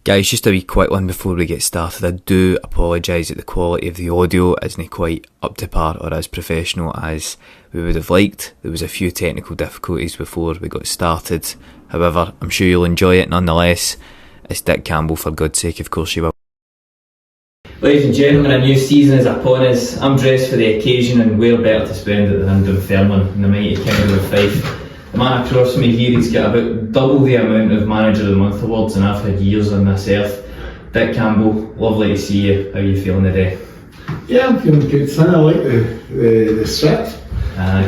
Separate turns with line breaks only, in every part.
Guys, just a wee quick one before we get started. I do apologise that the quality of the audio isn't quite up to par or as professional as we would have liked. There was a few technical difficulties before we got started. However, I'm sure you'll enjoy it nonetheless. It's Dick Campbell, for God's sake, of course you will.
Ladies and gentlemen, a new season is upon us. I'm dressed for the occasion, and where better to spend it than in Dunfermline in the mighty kingdom of Fife. The man across from me here, he's got about double the amount of Manager of the Month awards than I've had years on this earth. Dick Campbell, lovely to see you. How are you feeling today?
Yeah, I'm feeling good, son. I like the strip.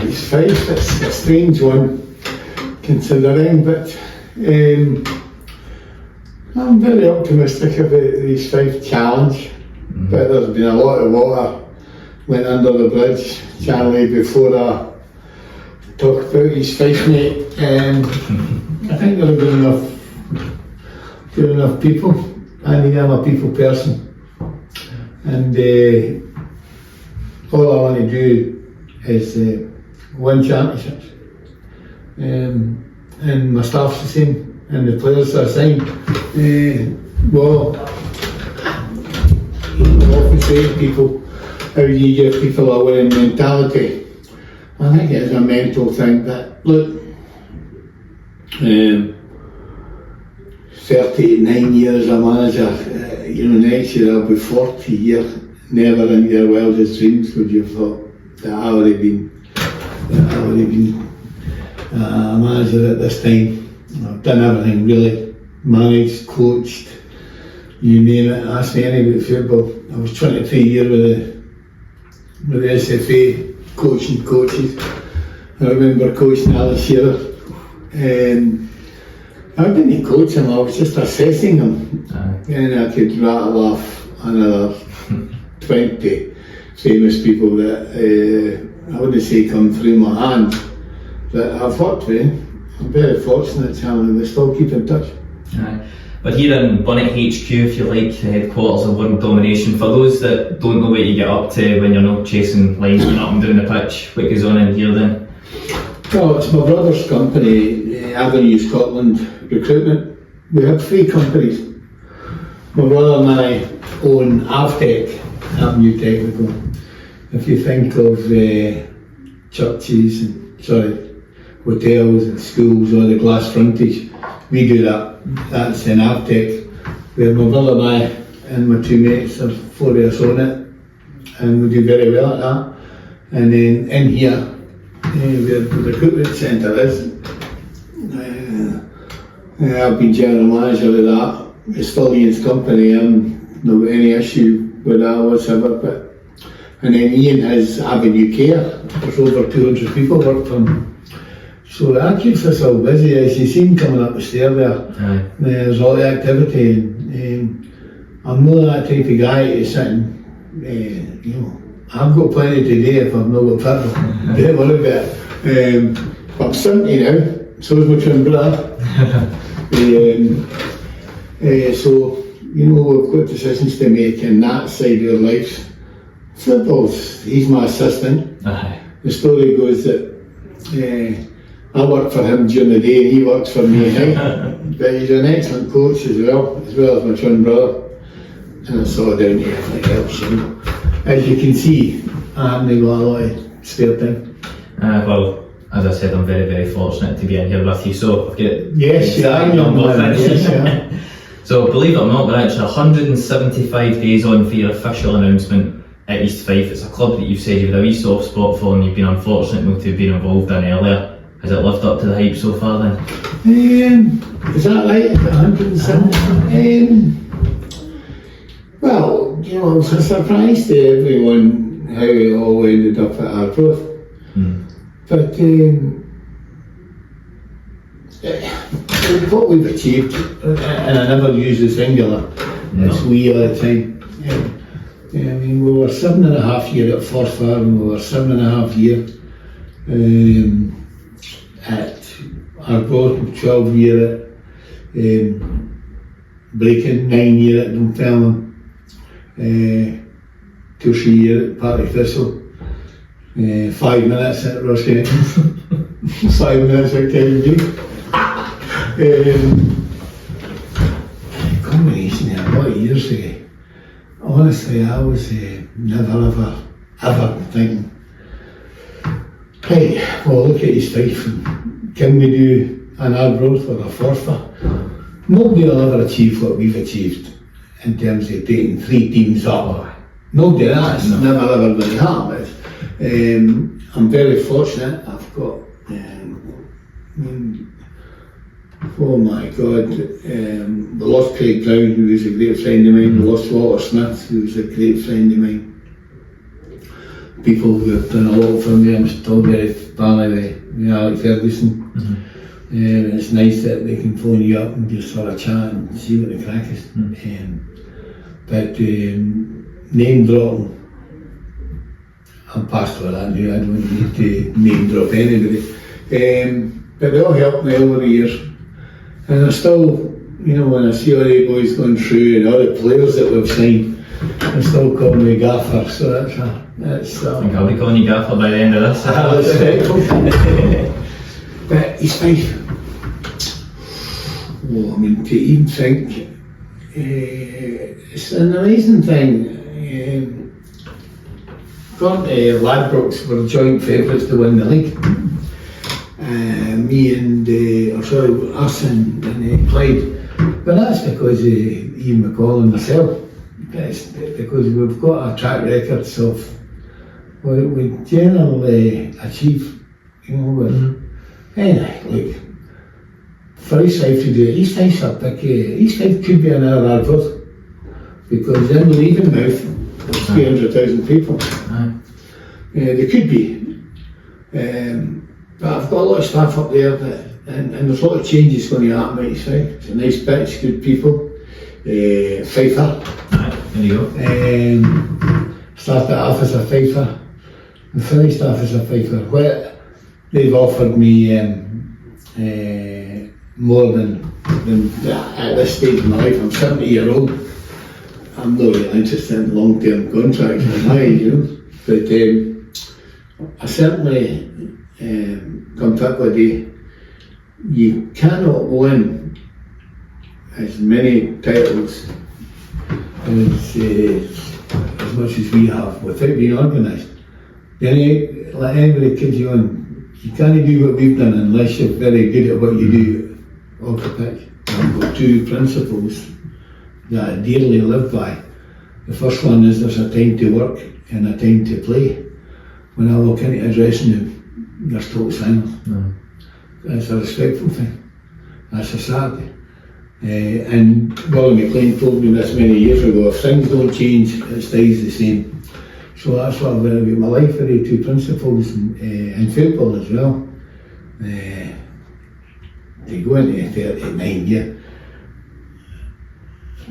East Fife, it's a strange one considering, but I'm very optimistic about the East Fife challenge. But there's been a lot of water went under the bridge, Charlie, before I talk about East Fife, mate. I think there have been enough people, and I'm a people person, and all I want to do is win championships, and my staff's the same, and the players are the same. Well, I often say to people, how do you give people a winning mentality? I think it's a mental thing, but look, 39 years a manager, next year I'll be 40 years, never in your wildest dreams would you have thought that I would have been a manager at this time. I've done everything really, managed, coached, you name it. Ask me anything about football. I was 23 years with the SFA, coaching coaches. I remember coaching Alice Shearer, and I didn't coach him, I was just assessing him. And I could rattle off another 20 famous people that I wouldn't say come through my hands, that I've worked with. I'm very fortunate, Charlie, we still keep in touch.
But here in Bonnet HQ, if you like, the headquarters of World Domination, for those that don't know what you get up to when you're not chasing linesmen up and down the pitch, what goes on in here then?
Well, it's my brother's company, Avenue Scotland Recruitment. We have 3 companies. My brother and I own Avtech, Avenue Technical. If you think of churches and hotels and schools or the glass frontage, we do that. That's in Avtech, where my brother and I and my 2 mates, there's 4 of us on it, and we do very well at that. And then in here, where the recruitment centre is, I've been general manager of that. It's still Ian's company, no any issue with that whatsoever. But and then Ian has Avenue Care. There's over 200 people work for him. So that keeps us all busy, as you seen coming up the stair there. There's all the activity, and I'm not that type of guy to sit and, I've got plenty to do if I've not got people. Don't worry about it. But I'm 70 now, so is my twin brother. So, we've got decisions to make in that side of our lives. Football's, he's my assistant. The story goes that I work for him during the day and he works for me at night. But he's an excellent coach as well as my twin brother. And it's all down to everything else, As you can see, I haven't got a lot of spare time.
Well, as I said, I'm very, very fortunate to be in here with you. So I've got
Yes.
So believe it or not, we're actually 175 days on for your official announcement at East Fife. It's a club that you've said you've had a wee soft spot for, and you've been unfortunate not to have been involved in earlier. Has it lived up to the hype so far then?
Is that right? 170? Well, I was a surprise to everyone how it all ended up at ARBROATH. But what we've achieved, and I never use the singular, it's we all the time. We were 7.5 years at Force Farm, we were 7.5 years at ARBROATH, 12 years at Breaking, 9 years at Dunfermline, 2-3 years at Party Thistle, 5 minutes at Ruskin, 5 minutes at Kennedy. a lot of years ago, honestly, I was never ever thinking, right, well, look at East Fife, and can we do an ARBROATH or a Forfar? Nobody will ever achieve what we've achieved in terms of taking 3 teams up. Nobody, that's never ever going to happen. I'm very fortunate. I've got, oh my God, we lost Craig Brown, who was a great friend of mine. We lost Walter Smith, who was a great friend of mine. People who have done a lot for me. I'm still very family with Alex Ferguson. It's nice that they can phone you up and just sort of chat and see what the crack is. But name dropping, I'm past all that now. I don't need to name drop anybody. But they all helped me over the years. And I still, you know, when I see all the boys going through and all the players that we've signed, they still call me Gaffer. So that's
I think I'll be calling you Gaffer by the end of this.
But East Fife, oh, I mean, to even think, it's an amazing thing. Gone to Ladbrokes were joint favourites to win the league. Me and, us and Clyde. But that's because of Ian McCall and myself. It's because we've got a track record of what we generally achieve, you know. Anyway, look, for East Fife to do it, East Fife's a big, East Fife could be another ARBROATH, because in the leaving mouth, there's 300,000 people. They could be. But I've got a lot of staff up there, and there's a lot of changes going to happen at East Fife. It's a nice pitch, good people. Fifer.
There you go.
Started off as a Fifer, and finished off as a Fifer. Well, they've offered me more than at this stage of my life. I'm 70-year-old. I'm not really interested in long-term contracts at my age, you know. But I certainly come to a day, you cannot win as many titles as much as we have without being organised. Then let anybody kid you on, you can't do what we've done unless you're very good at what you do off the pitch. I've got 2 principles that I dearly live by. The first one is there's a time to work and a time to play. When I walk into a dressing room, there's total silence. That's a respectful thing. That's a Saturday. And Willie McLean told me this many years ago, if things don't change, it stays the same. So that's what I've learned about my life, very 2 principles, and football as well. To go into 39 years.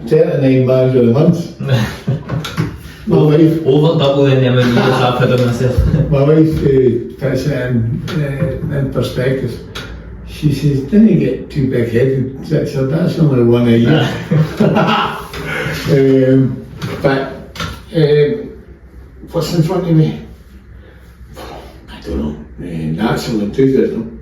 39 bars of the month. My wife,
over doubling the amount of years I've had on myself.
My wife puts it in perspective. She says, didn't get too big headed. So that's only 1 a year. But what's in front of me? I don't know. Natural enthusiasm.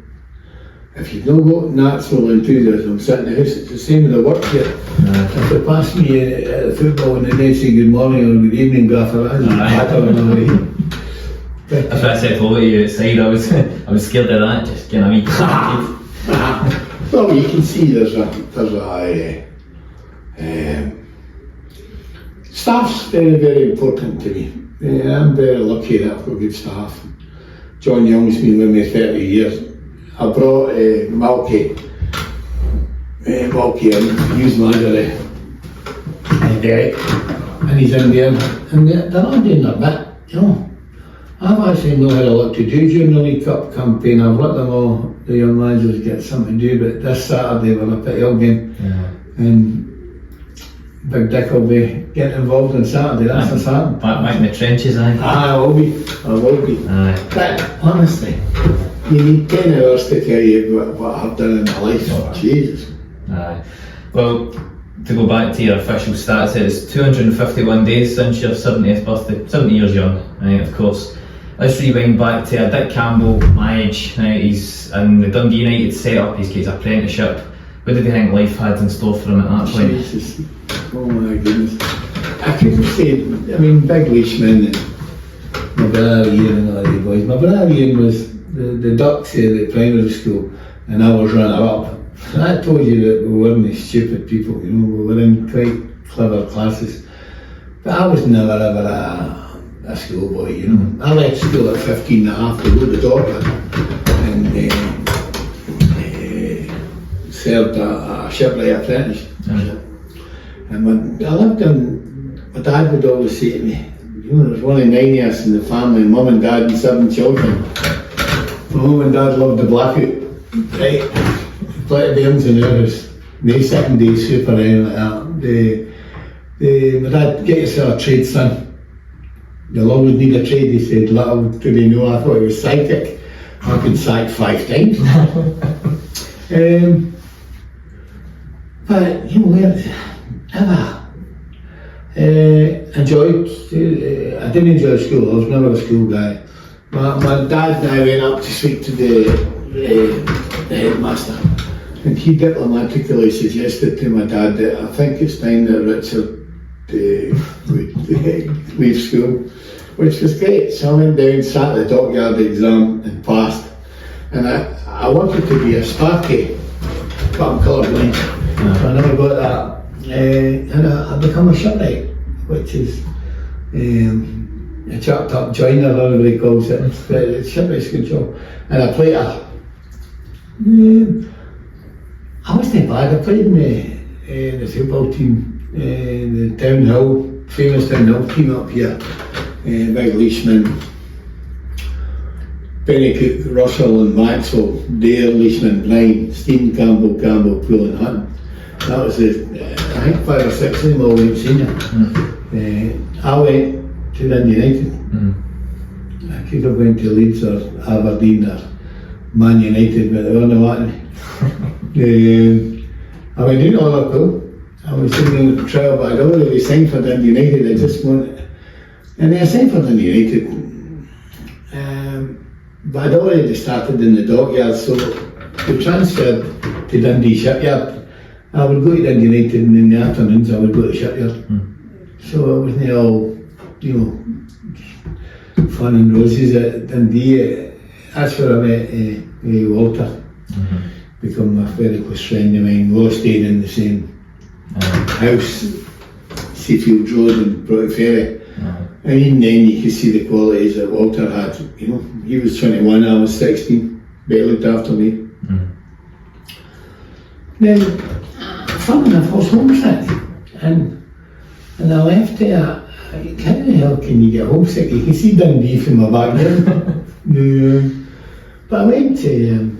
If you've not got natural enthusiasm sitting in the house, it's the same with the work here. If they pass me at the football and they say good morning or good evening, Gaffer, I don't know.
That's why I said hello to you outside. I was scared of that, just getting a wee
Well, you can see there's a staff's very, very important to me. I'm very lucky that I've got good staff. John Young's been with me 30 years. I brought Malky in, he was manager and Derek, and he's in there, and they're not doing their bit, you know. I've actually not had a lot to do during the League Cup campaign. I've let them all, the young managers, get something to do, but this Saturday we're up at Elgin, and Big Dick will be getting involved on Saturday, that's what's happening.
Back in the trenches, I think.
I will be. But honestly, you need 10 hours to tell you what I've done in my life. Jesus.
Well, to go back to your official stats, it's 251 days since your 70th birthday, 70 years young, right, of course. Let's rewind back to Dick Campbell, my age. Right, he's in the Dundee United set up, he's got his apprenticeship. What did you think life had in store for him at that point?
Jesus. Oh my goodness. I couldn't say, I mean, big leishman and my brother Ian and all the boys. My brother Ian was the Ducks at the primary school and I was runner up. And I told you that we weren't stupid people, you know, we were in quite clever classes. But I was never ever a schoolboy, you know. I left school at 15 and a half to go to the doctor and served a shipwright apprentice. And when I lived in, my dad would always say to me, you know, there's only 9 of us in the family, mum and dad and 7 children. My mum and dad loved the blackout, right? Plenty of bairns in the house, no second day soup or anything like that. My dad, get yourself a trade, son. You'll always need a trade, he said. Little did he know, I thought he was psychic. I could sack 5 times. But, you know, ever enjoyed, I didn't enjoy school, I was never a school guy. My dad and I went up to speak to the headmaster, and he diplomatically suggested to my dad that I think it's time that Richard would leave school, which was great. So I went down, sat the dockyard exam and passed. And I wanted to be a Sparky, but I'm colourblind, so I never got that. And I become a shipwright, which is a chopped up joiner, everybody calls it. But shipwright's a good job. And I played I wasn't bad. I played in the football team, the downhill, famous downhill team up here. Big leishman, Benny Cook, Russell and Maxwell, Dare, leishman, Blind, Stephen Campbell, Poole and Hutton. That was I think 5 or 6 of them all went senior. I went to Dundee United. I could have went to Leeds or Aberdeen or Man United, but they weren't wanting. I went into Liverpool. I was singing the trial, but I'd already signed for Dundee United. I just wanted, and then I signed for Dundee United. But I'd already started in the dockyard, so we transferred to Dundee Shipyard. I would go to Dundee United, and in the afternoons I would go to Shipyard. So it wasn't all, you know, fun and roses at Dundee. That's where I met Walter, become a very close friend of mine. We all stayed in the same house, Seafield Road and Broughty Ferry. And even then you could see the qualities that Walter had. You know, he was 21, I was 16, but he looked after me. Then, fun enough, I was homesick, and I left there. How the hell can you get homesick? You can see Dundee from my background. But I went to,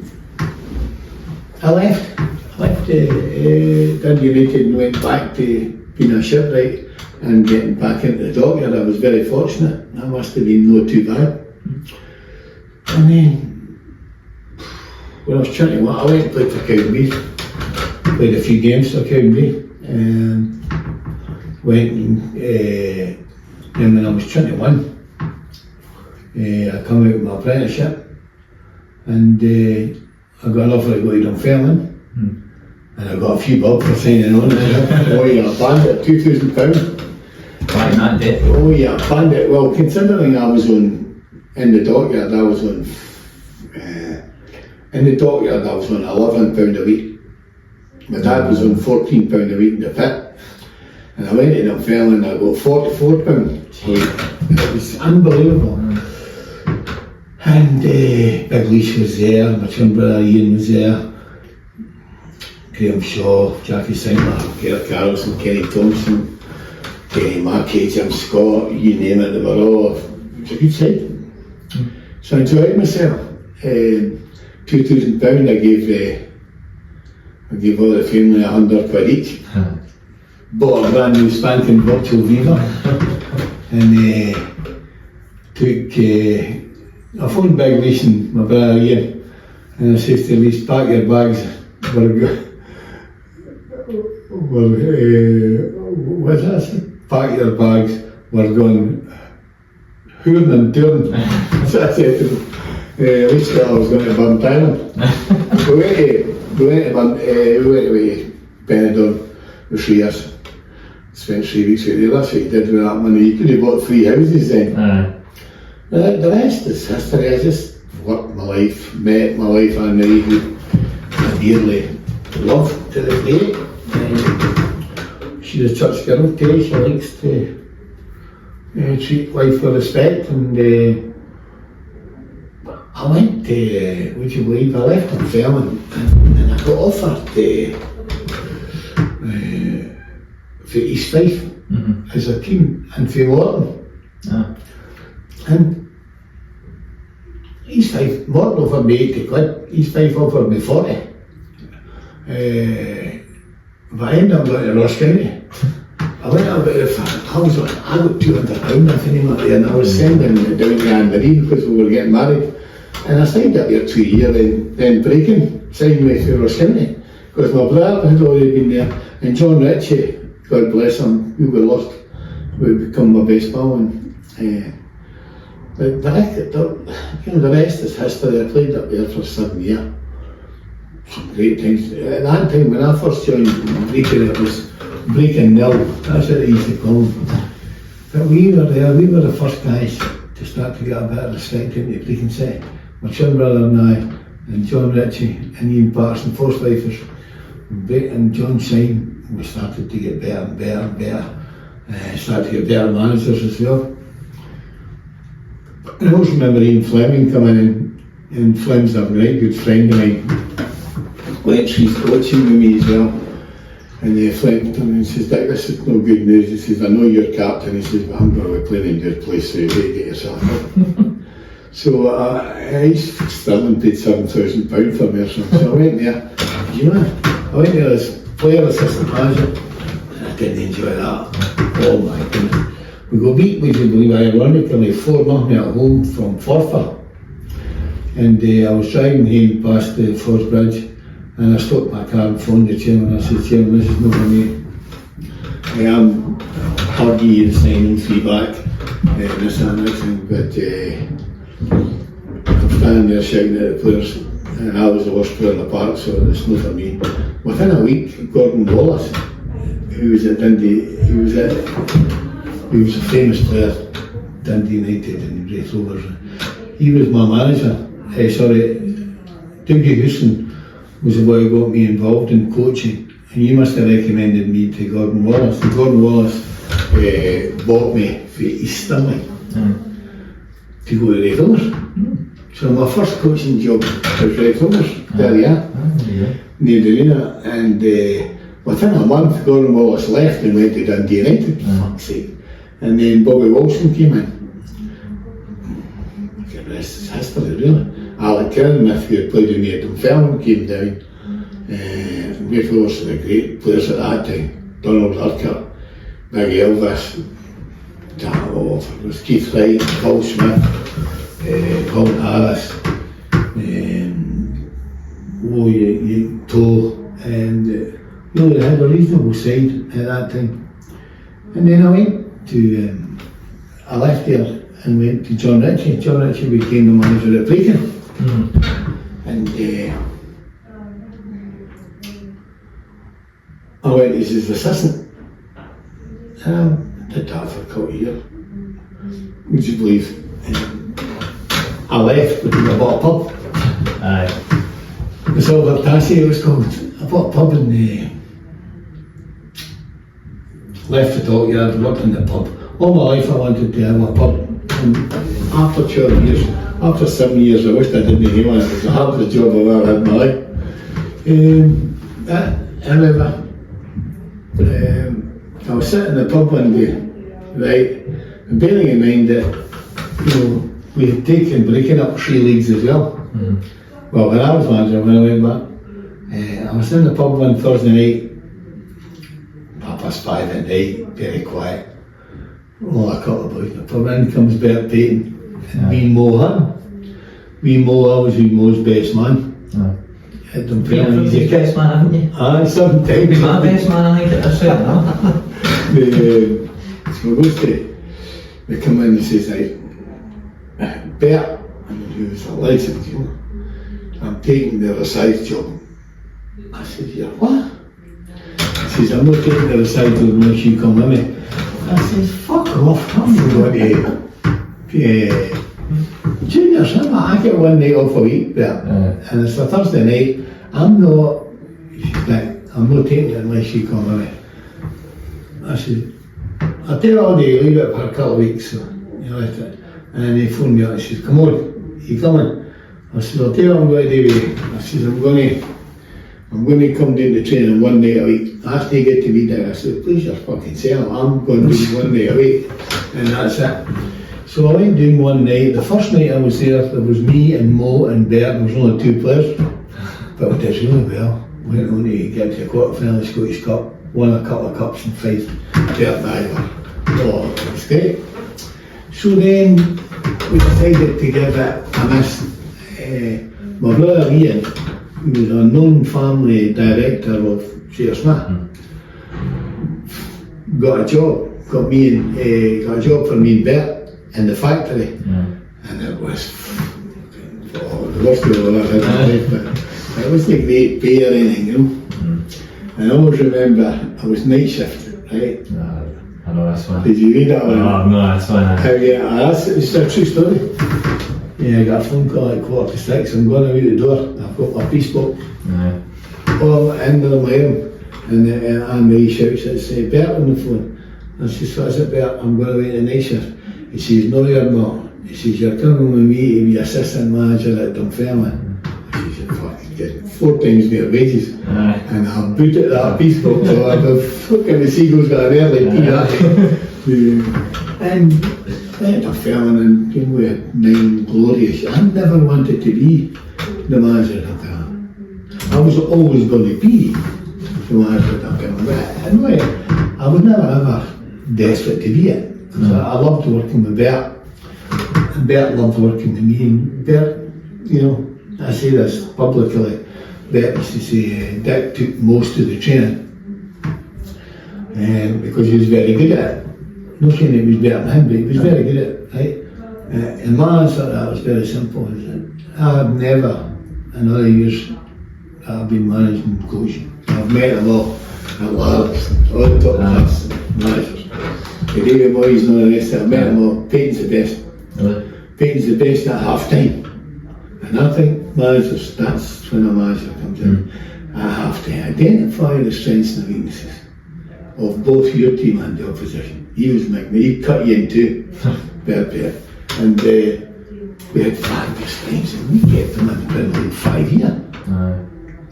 I left Dundee United and went back to being a shipwright and getting back into the dockyard. I was very fortunate. I must have been not too bad. And then, when I was 21, I went and played for Cowdenbeath. Played a few games for Cowdenbeath. Went and then when I was 21, I come out of my apprenticeship and I got an offer to go to Dunfermline. And I got a few bob for signing on as well. Oh, you're a bandit, £2,000.
Why not, Dick?
Oh, you're a bandit. Well, considering I was on, in the dockyard, I was on, in the dockyard I was on £11 a week. My dad was on £14 a week in the pit. And I went to Dunfermline and I got £44. It was unbelievable. And Big Leash was there, my twin brother Ian was there, Graham Shaw, Jackie Sinclair, Gareth Carlson, Kenny Thompson, Kenny Mackey, Jim Scott, you name it, they were all, it was a good side. So I enjoyed myself. £2,000 I gave all the family £100 each. Bought a brand new spanking virtual Viva and took, I phoned Big Leash and my brother Ian and I said to Leash, pack your bags, what's that? Pack your bags, we're going hooring and touring. So I said to him, at least I was going to Dunfermline. We went to Benidorm with 3 years. spent 3 weeks with you. That's what you did with that money. You could have bought 3 houses then. The rest is history. I just worked my life, met my life, and I dearly love to this day. She's a church girl too. She likes to treat life with respect, and I went to, would you believe, I left Dunfermline and I got offered for East Fife as a team and for MOTM. And East Fife, MOTM offered me 80 quid, East Fife offered me 40. But I ended up going to Ross County. I went out about I got £200 I think and I was sending it down to Anne-Marie because we were getting married. And I stayed up here 2 years, then Breaking signed me to Ross County because my brother had already been there. And John Ritchie, God bless him, we were lost, would become my best pal. And the rest is history. I played up there for 7 years. Some great times. At that time when I first joined Breaking, it was Breaking nil, that's what they used to call them. But we were there, we were the first guys to start to get a bit of respect into the Breaking set. My twin brother and I, and John Ritchie, and Ian Patterson, Forsythers, and John Syme, we started to get better and better and better. Started to get better managers as well. And I also remember Ian Fleming coming in, and Fleming's a very good friend of mine. Went she's coaching with me as well. And Fleming came in and says, Dick, this is no good news. He says, I know you're captain. He says, but I'm going to be playing in your place, so you better get yourself up. So East Stirling paid £7,000 for me or something. So I went there. You know, I went there as player assistant manager, and I didn't enjoy that. Oh my goodness. We got beat, would you believe, ironically 4-0 at home from Forfar. And I was driving home past the Forth Bridge, and I stopped my car and phoned the chairman. I said, Chairman, this is not for me. I am hardly in signing feedback, this and that thing, but I'm standing there shouting at the players, and I was the worst player in the park, so it's not for me. Within a week, Gordon Wallace, who was at Dundee, he was a famous player, Dundee United and Great Rovers. He was my manager. Dougie Houston was the boy who got me involved in coaching, and you must have recommended me to Gordon Wallace. And Gordon Wallace bought me for East Fife to go to Red Rovers. So my first coaching job was Red Rovers, there you are, near the arena. And within a month, Gordon Wallace left and went to Dundee United, for fuck's sake. And then Bobby Wilson came in. The rest is history, really. Alec Kiernan, who had played with me at Dunfermline, came down. Methil was the great players at that time. Donald Urquhart, Big Elvis, it was Keith Wright, Paul Smith, Paul Harris, Toe, and they had a reasonable side at that time. And then I left there and went to John Ritchie. John Ritchie became the manager at Breaking. And I went as his assistant. Did that for a couple of years. Would you believe? I left because I bought a pub. The Silver Tassie it was called. I bought a pub in left the dockyard, worked in the pub. All my life I wanted to have a pub. And after 12 years, after 7 years, I wished I didn't anymore. It was the hardest job I've ever had in my life. However, I was sitting in the pub one day, right, and bearing in mind that, we had taken Breaking up 3 leagues as well. Well, when I was manager, when I went back, I was in the pub one Thursday night, 5:30 at night, very quiet. A couple of boys in the pub, in comes Bert Payton and me and Mo Hutton. I was Mo's best man. At Dunfermline.
You're his best man, haven't you?
Sometimes.
He's my best man, I think, at this rate, no?
So we goes to, they come in and he says, Bert, and he was a legend, I'm taking the resize job. I said, you're what? He says, I'm not taking the side unless you come with me. I says, fuck off, I'm not going to juniors. I get one night off a week there, and it's a Thursday night. I'm not taking it unless you come with me. I said, I'll tell you all day, leave it for a couple of weeks. So he left it. And he phoned me up and he says, come on, you coming? I said, I'll tell you what I'm going to do with you. I said, I'm going to come down to training one night a week. After you get to meet there, I said, please your fucking self, I'm going to do one night a week. And that's it. So I went doing one night. The first night I was there was me and Mo and Bert. There was only 2 players. But we did really well. We went on to get to a quarter final of the Scottish Cup, won a couple of cups in Fife. Bert Diver. Oh, it was great. So then we decided to give it a miss. My brother Ian, who was a known family director of Smith, got a job for me and Bert in the factory, and it was the worst of all I've ever had, but it was the great pay or anything, you know. And I always remember I was night shift, right?
I know this one.
Did you read that one?
No, that's one.
It's a true story. Yeah, I got a phone call at 5:45. I'm going out the door. I've got my piece book. All in my room. And Anne-Marie shouts, it's Bert on the phone. And she says, what's it, Bert? I'm going away to night shift. He says, no, you're not. He says, you're coming with me to be assistant manager at Dunfermline. I says, you're fucking getting 4 times more wages. And I booted that piece book, so the fucking the Seagulls got an early tea. And Dunfermline, and we had 9 glorious. I never wanted to be the manager of Dunfermline. I was always going to be the manager of Dunfermline. But anyway, I was never ever desperate to be it. I loved working with Bert, and Bert loved working with me. And Bert, you know, I say this publicly, Bert used to say Dick took most of the training, because he was very good at it. Not saying it was better than him, but he was very good at it, right? And my answer to that was very simple. Is that I have never, in all the years that I've been managing and coaching, I've met them all at large, all the top class managers. The David Moyes and all the rest of it, I met them all. Peyton's the best. Peyton's the best at half time. And I think managers, that's when a manager comes in. I have to identify the strengths and the weaknesses of both your team and the opposition. He was making me, he'd cut you in two, Bert. And we had fabulous times, and we kept them in the Premier League 5 years.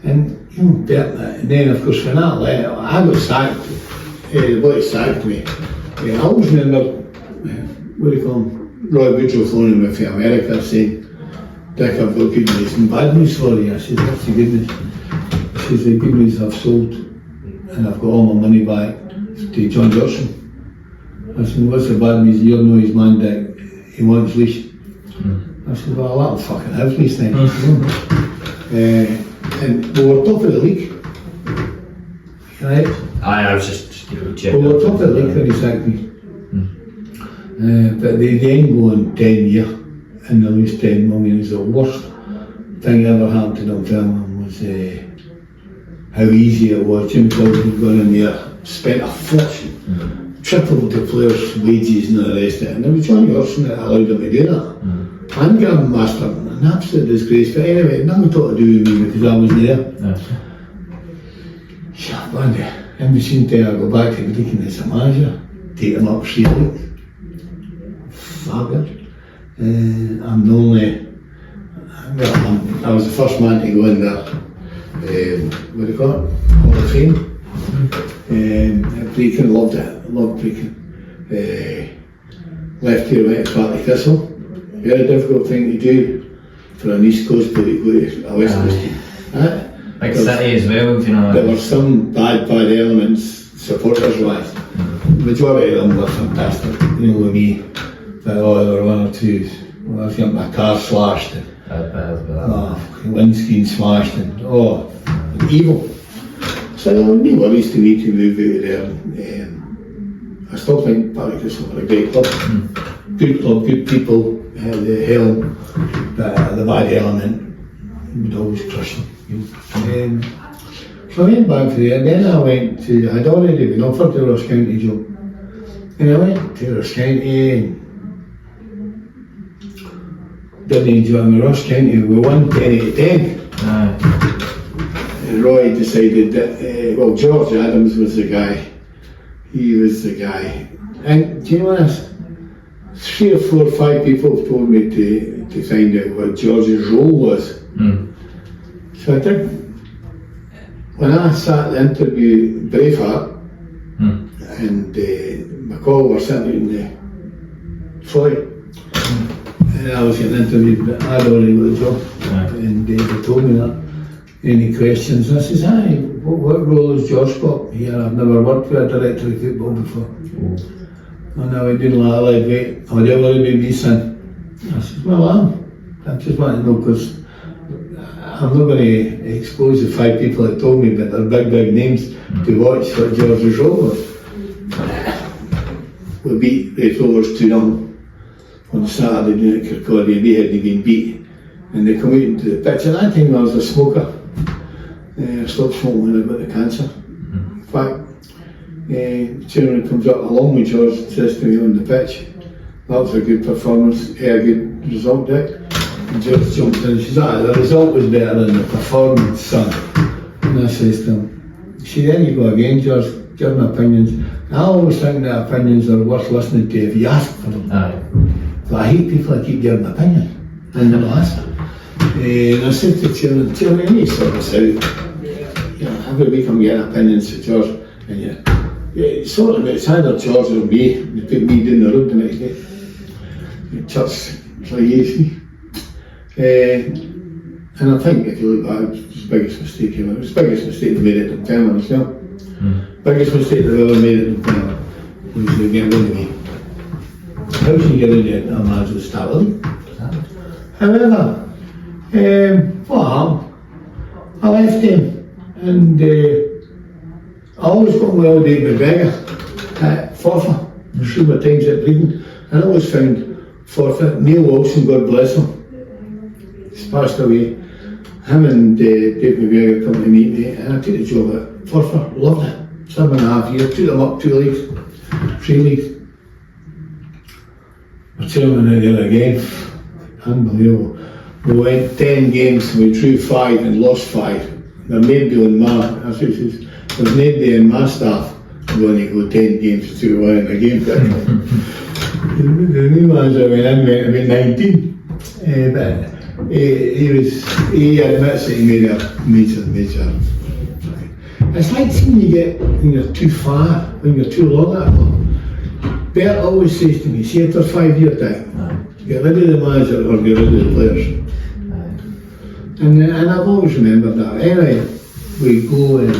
And you know, Bert, and then of course when I left, I got sacked. The boy sacked me. I always remember, what do you call him? Roy Woodrow phoning me from America saying, Dick, I've got good news and bad news for you. I said, what's the good news? He says, the good news, I've sold and I've got all my money back to John Dodson. I said, what's the bad news? You know his man, Dick, he wants leash. I said, well, that'll fucking have leash then. And we were top of the league. Right?
I was just checking.
We were top of the league when he sacked me. But they then go on 10 years and they lose 10 million. The worst thing ever happened to Dunfermline was how easy it was. Jim Caldwell gone in there, spent a fortune, tripled the players' wages and all the rest of it. And it was Johnny Orson that allowed them to do that. And Graham Master, an absolute disgrace. But anyway, nothing to do with me because I wasn't there. Yeah, man, in between there, I go back to Brecon as a manager, take him up 3 weeks. Fabulous. I'm the only, I was the first man to go in there, what do you call it, Hall of Fame. Brecon, loved it, loved Brecon. Left here, went to Bartley Thistle. Very difficult thing to do for an East Coast player to go to a West Coast team.
Big city as well, you know.
There were some bad elements, supporters-wise. The majority of them were fantastic, you know, with me. But there were 1 or 2. Well, I think my car slashed and windscreen smashed and evil. So no worries to me to move out of there. I still think Bartley Thistle were a great club. Good club, good people, the helm, but the bad element would always crush them. So I went back for there, and then I went to, I'd already been offered the Ross County job. And I went to Ross County and didn't enjoy my Ross County. We won 10 out of 10. And Roy decided that, well, George Adams was the guy. He was the guy. And do you know what? 3 or 4 or 5 people have told me to find out what George's role was. So I did. When I sat the interview Braveheart, and McCall were sitting in the foyer, and I was getting interviewed, but I'd already got the job, and they told me that. Any questions? And I says, aye, what role has George got? Yeah, I've never worked with a director of football before. And I went down like that, wait, I'd already been me son. I says, well, I just want to know, because I'm not going to expose the 5 people that told me, but they're big names, to watch what George's role was. We beat Raith Rovers 2-0 on Saturday night at Kirkcaldy. We hadn't been beat. And they come out into the pitch, and that time I was a smoker. I stopped smoking when I got the cancer. In fact, the chairman comes up along with George and says to me on the pitch, that was a good performance, a good result, Dick. And George jumps in and says, the result was better than the performance, son. And I says to him, see, then you go again, George, give me opinions. I always think that opinions are worth listening to if you ask for them. But I hate people that keep giving opinions and never ask them. And I said to the chairman, you need to sort this out. Every week I'm getting opinions to George, and sort of it's either George or me. They put me down the road the next day. The church, it's like easy. And I think if you look back, it was the biggest mistake ever. It was the biggest mistake they made at Dunfermline as well. Biggest mistake they've ever made at Dunfermline was to get rid of me. How can you get rid of a man who's start with him? However, what happened? I left him, and I always got well with David Beggar at Forfar, through my times at Breeden, and I always found Forfar, Neil Wilson, God bless him, he's passed away. Him and David Beggar come to meet me, and I took the job at Forfar, loved it, 7.5 years, took them up 2 leagues, 3 leagues. My chairman in there again, unbelievable. We went 10 games, we drew 5 and lost 5. There may be on my, there's nobody in my staff going to go 10 games to win a game. The new manager went in, went about 19. But he admits that he made a major. It's like seeing you get when you're too far, when you're too long at it. Bert always says to me, see after 5 year time, get rid of the manager or get rid of the players. And I've always remembered that. Anyway, we go and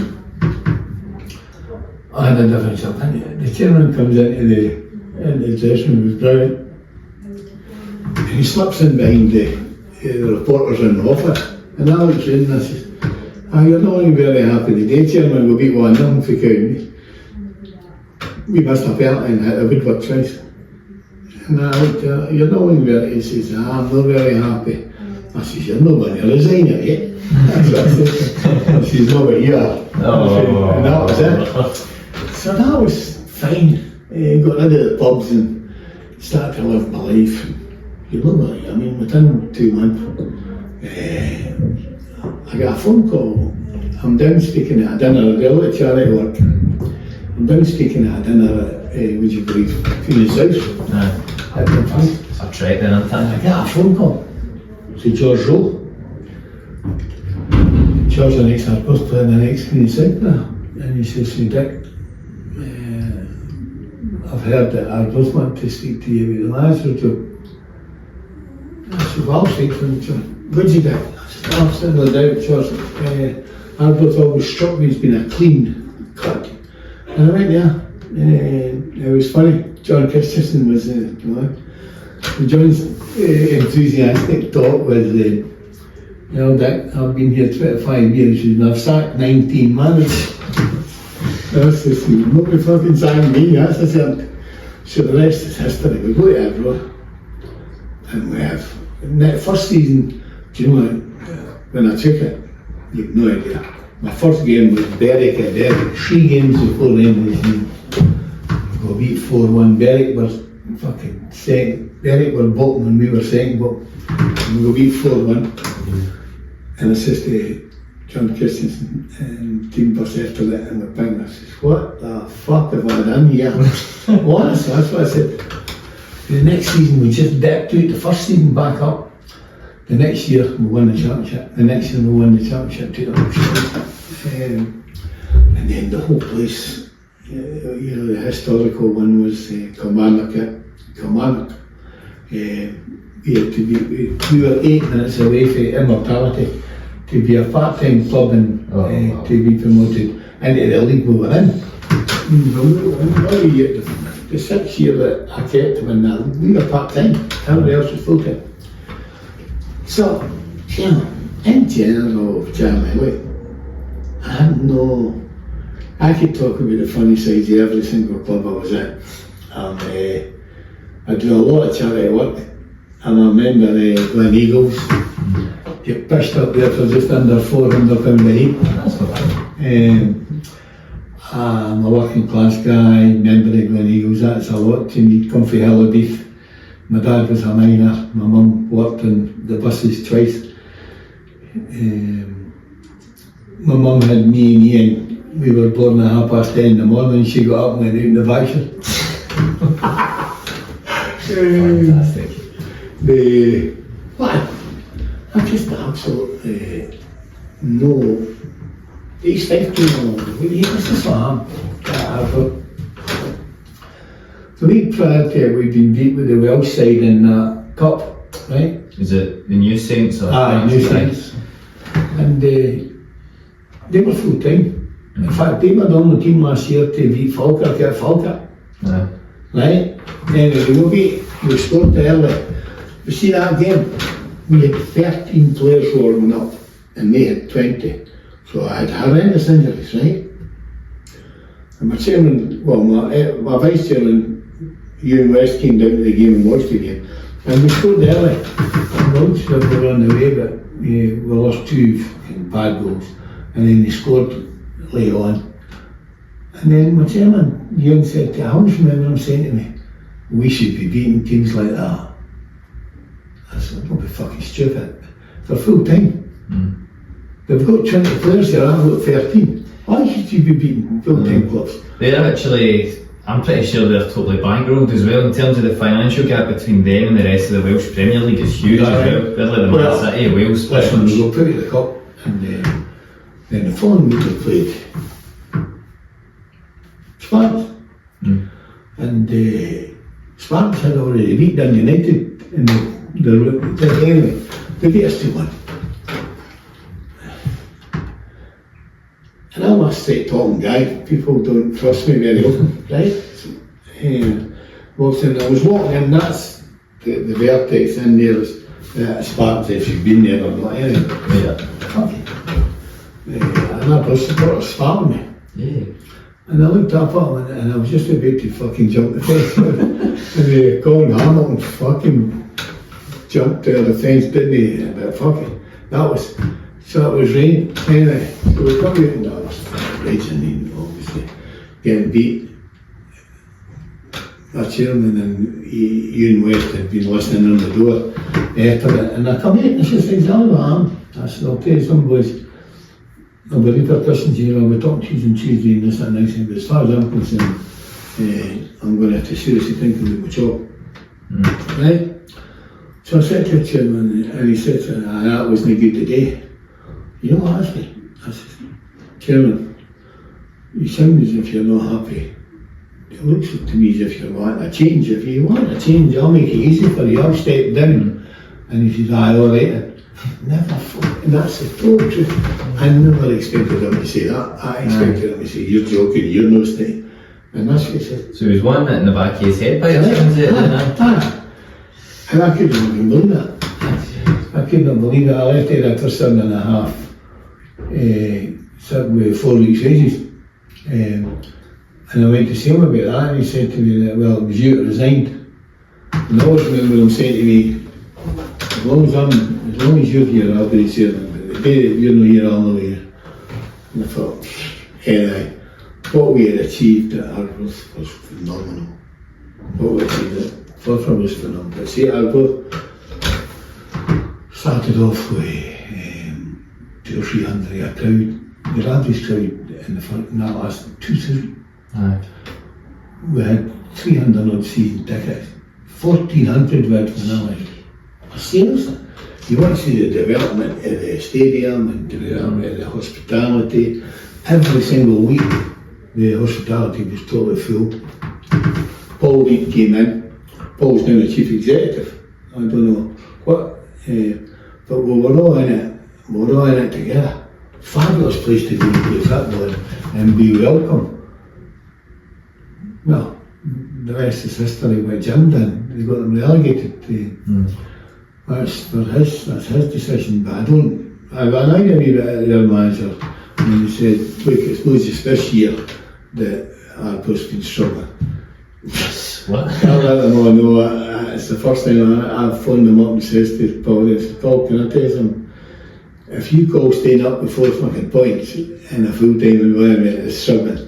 I had a different opinion. The chairman comes into the dressing room, it was brilliant. And he slips in behind the reporters in the office. And I was saying, I says, you're not only very happy today, chairman, we beat 1-0 for County. We missed a penalty and hit a woodwork twice. And I looked at her, you're not only very, he says, I'm not very happy. I says, you're not going to resign it yet. That's what I said. She says, no, but you are. And that was it. So that was fine. Got rid of the pubs and started to live my life. You look at it, I mean, within 2 months, I got a phone call. I'm down speaking at a dinner, I do a lot of charity work. I'm down speaking at a dinner at, would you believe, Phoenix House. At Dunfermline.
It's a trek then, isn't it?
I got a phone call. To George Rowe. George, the next ARBROATH playing the next Phoenix House now. And he says to me, Dick, I've heard that ARBROATH want to speak to you about the manager job. I said, well, I'll speak to him, George. Would you, Dick? I said, oh, I've no doubt, George. ARBROATH always struck me as being a clean cut. And I went there. It was funny. John Christensen was the man. John's enthusiastic talk was, Dick, I've been here 25 years and I've sacked 19 managers. That's the thing. Nobody fucking sacked me, that's the thing. So the rest is history. We go to ARBROATH and we have. In that first season, do you know what? When I took it, you've no idea. My first game was Berwick at Berwick. 3 games before the end of the season. We got beat 4-1. Berwick was fucking second. Berwick were bottom and we were second, but we got beat 4-1. And I says to John Christensen and team bus after that, and we're banging. I says, what the fuck have I done here? Honestly, that's what I said. The next season we just dipped out. The first season back up. The next year we won the championship. The next year we won the championship too. And then the whole place, you know, the historical one was Kilmarnock. We were 8 minutes away from immortality, to be a part-time club and to be promoted into the league we were in. The 6 year that I kept them in that, we were part-time, everybody else was full-time. So, you know, in general, Jeremy, look, I could talk about the funny sides of every single club I was in. I do a lot of charity work. I'm a member of Glen Eagles. Get pushed up there for just under £400 a week.
That's not bad.
I'm a working class guy, member of Glen Eagles. That's a lot to me. Come from Hillabeef. My dad was a miner. My mum worked on the buses twice. My mum had me and Ian. We were born at 10:30 in the morning. She got up and went out in the Bayview.
Fantastic.
I'm just absolutely no. East Fife came along. This is what I'm. The week prior to it, we'd been beat with the Welsh side in that cup, right?
Is it the New Saints? Or
New Saints. And they were full time. In fact, they were on the team last year to beat Falkirk at Falkirk.
Yeah.
Right? Anyway, we scored early. You see that game? We had 13 players warming up and they had 20. So I had horrendous injuries, right? And my chairman, my vice chairman, Ewan West, came down to the game and watched the game. And we scored early. We were on the way, but we lost 2 bad goals. And then they scored late on. And then my chairman, Ewan, said to me, I always remember him saying to me, we should be beating teams like that. I said, don't be fucking stupid. They're full time. They've got 20 players here, I've got 13. Why should you be beating full time clubs?
They're actually, I'm pretty sure they're totally bankrolled as well in terms of the financial gap between them and the rest of the Welsh Premier League is huge as well. They're like the Man City of Wales.
Listen, we got put in the cup and then the following week we played Spartans. And Spartans had already beat Dun United in anyway, they beat us 2-1. And I must say, Tom Guy, people don't trust me very often, right? I was walking in, that's the vertex in there is Spartans, if you've been there or not, anyway. Okay. And I was sort of sparring me.
Yeah.
And I looked up at him and I was just about to fucking jump the fence. And Colin Hamilton fucking jumped out of the fence, didn't he? But fucking, so it was rain. Anyway, so we got out and that was raging, obviously, getting beat. Our chairman and Ewan West had been listening on the door after it. And I come in and she says, exactly what I am. I said, I'll tell you some boys. There'll be repercussions here, I'll be talking to you on Tuesday and this and that next thing, but as far as I'm concerned, I'm going to have to seriously think about my job. Right? So I said to the chairman, and he said to me, that wasn't good today. You know what I said? I said, Chairman, you sound as if you're not happy. It looks to me as if you're wanting a change. If you want a change, I'll make it easy for you, I'll step down. And he says, alright. Never fucking, that's the total truth. I never expected him to say that. I expected him to say, you're joking, you're no stay. And that's what he said.
So he was one in the back of his head by the
And I couldn't even believe that. I couldn't believe it. I left there after 7.5. With 4 weeks wages. And I went to see him about that and he said to me that, well, it was you that resigned. And I always remember him saying to me, as long as you're here, I'll be the chairman, but the day that you're not here, I'll not here. And I thought, anyway, what we had achieved at ARBROATH was phenomenal. What we achieved at Dunfermline was phenomenal. But see, ARBROATH started off with 200 or 300 a crowd. The average crowd in the front in that last 2,000. We had 300 odd season tickets. 1,400 went for an hour. Seriously. You want to see the development of the stadium and development of the hospitality. Every single week the hospitality was totally full. Paul Reed came in. Paul's now the chief executive. I don't know what, but we were all in it. We were all in it together. Fabulous place to go and play football and be welcome. Well, the rest is history. What Jim done, they got them relegated to. That's his decision, but I like a wee bit of their manager when he said, look, it's not just this year that ARBROATH's been struggling.
What?
I'll let them all know, it's the first time I've phoned them up and says to Paul, can I tell you something? If you call staying up with 4 fucking points in a full-time environment is struggling,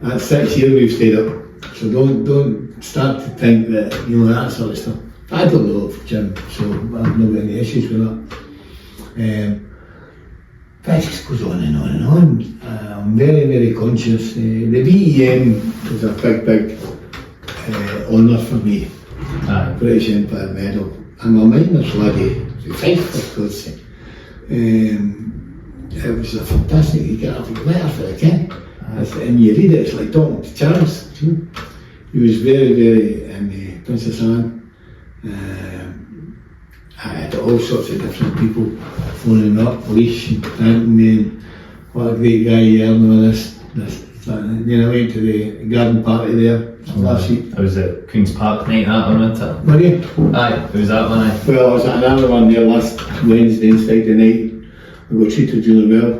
that's 6 years we've stayed up. So don't start to think that, that sort of stuff. I don't know, Jim, so I've not got any issues with that. But it just goes on and on and on. I'm very, very conscious. The BEM is a big honour for me. British Empire Medal. I'm a miner's laddie, Fife for God's sake. It was a fantastic, you get a letter for the king. And you read it, it's like talking to Charles. He was very, very, and Princess Anne. I had all sorts of different people phoning me up, police, and thanking me, and what a great guy you are, and this. I went to the garden party there last week.
It was at Queen's Park night, that one, wasn't it?
Were you?
Aye, it was that one, aye.
Well, I was at another one there last Wednesday and Friday night. We got treated really well.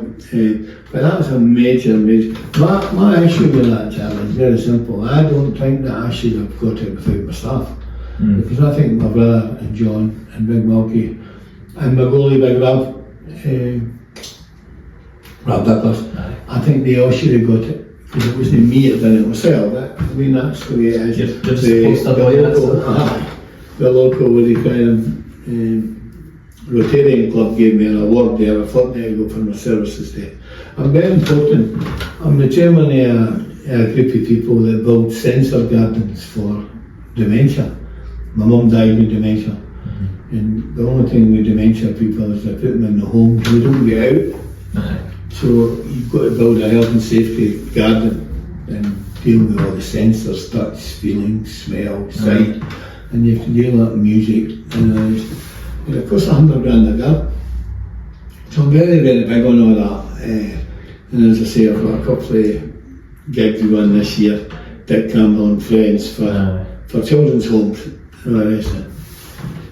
But that was a major. My issue with that, Charlie, is very simple. I don't think that I should have got it without my staff. Because I think my brother and John and Big Milky and my goalie Big Rob Douglas, I think they all should have got it because it wasn't me that done it myself. That's the way it is. The local what do you call them, Rotarian Club gave me an award there a fortnight ago for my services there. I'm very important. I'm the chairman of a group of people that build sensor gardens for dementia. My mum died with dementia, and the only thing with dementia people is they put them in the home, they don't get out. So you've got to build a health and safety garden and deal with all the sensors, touch, feeling, smell, sight, and you have to deal with music. And it costs $100,000 a garden. So I'm very, very big on all that. And as I say, I've got a couple of gigs we run this year, Dick Campbell and Friends for children's homes.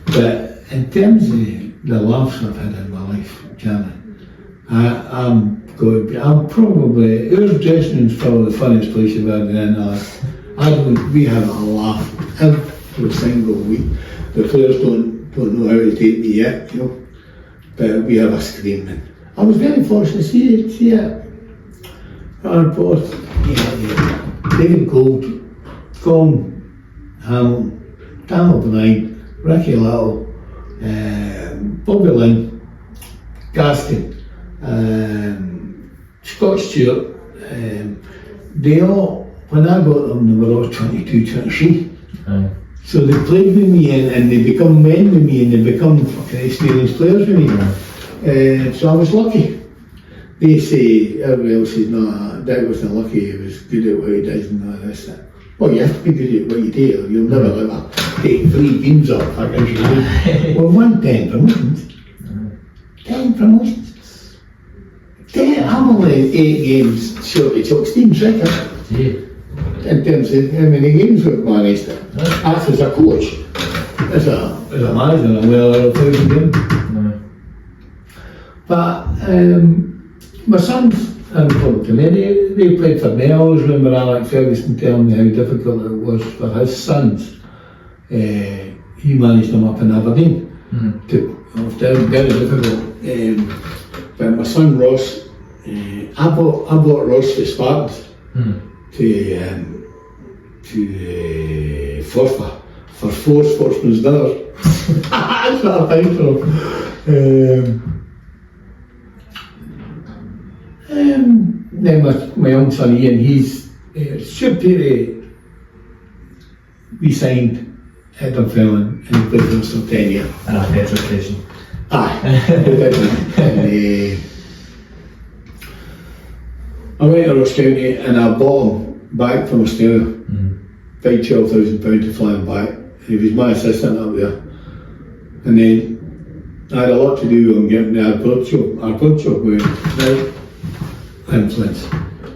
But in terms of the laughs I've had in my life, Charlie, I'm probably, our dressing room's probably the funniest place I've ever been in. We have a laugh every single week. The players don't know how to take me yet, but we have a screaming. I was very fortunate to see it. ARBROATH, David Gold, Tom Hamilton, Dunfermline, Ricky Little, Bobby Lynn, Gaston, Scott Stewart, they all, when I got them, they were all 22, 23. So they played with me and they become men with me and they become fucking experienced players with me. So I was lucky. They say, everybody else says, no, Dick wasn't lucky, he was good at what he does and all this. Well, you have to be good at what you do, or you'll never ever take 3 games off. Well, 10 promotions. 10 promotions. 10, I'm only 8 games short of Chuck Stevens' record. In terms of how many games we've managed. That's as a coach. As a manager, I'm well over 1,000 games. But my sons and for me, they played for me. I always remember Alex Ferguson telling me how difficult it was for his sons. He managed them up in Aberdeen. It was very difficult. But my son Ross, I bought Ross the Spartans to Forfa for 4 sportsman's dinners. That's what I think of. Then my young son Ian, he's Stuart we signed at Dunfermline and he played for us for 10 years.
And a petrol station.
Aye. And, I went to Ross County and I bought him back from Australia. Paid £12,000 to fly him back. He was my assistant up there. And then I had a lot to do with him getting the ARBROATH job with right influence.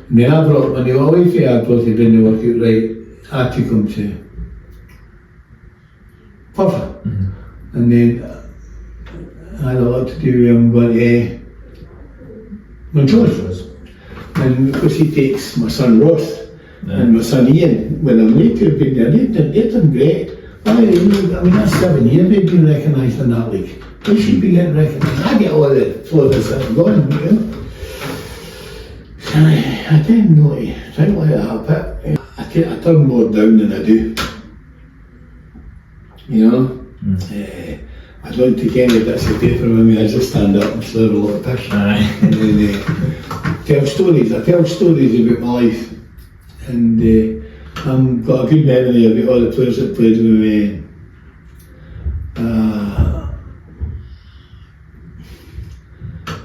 And then I brought, when he was away from ARBROATH, he didn't work out right, I took him to Perfect. And then I had a lot to do with him going to Montreal. And because he takes my son Ross and my son Ian, when I'm later been there, they've done great. I mean, that's 7 years they've been recognised in that league. They should be getting recognised. I get all the floaters that are going, you know. I didn't know to think like that, but I turn more down than I do. You know? I don't take any bits of paper with me, I just stand up and slur a lot of piss. And then tell stories. I tell stories about my life. And I've got a good memory about all the players that played with me.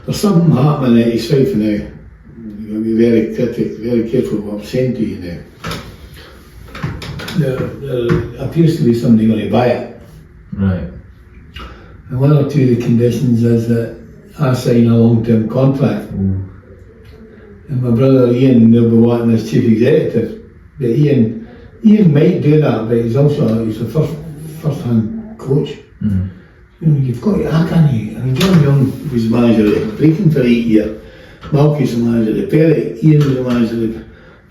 There's something happening at East Fife now. You've got to be very careful what I'm saying to you now. There appears to be somebody going to buy it.
Right.
And one or two of the conditions is that I sign a long-term contract. And my brother Ian will be wanting as chief executive. But Ian might do that, but he's a first-hand coach. You know, you've got to, I mean, John Young was manager of Brecon for 8 years. Malky's the manager of Berwick, Ian was the manager of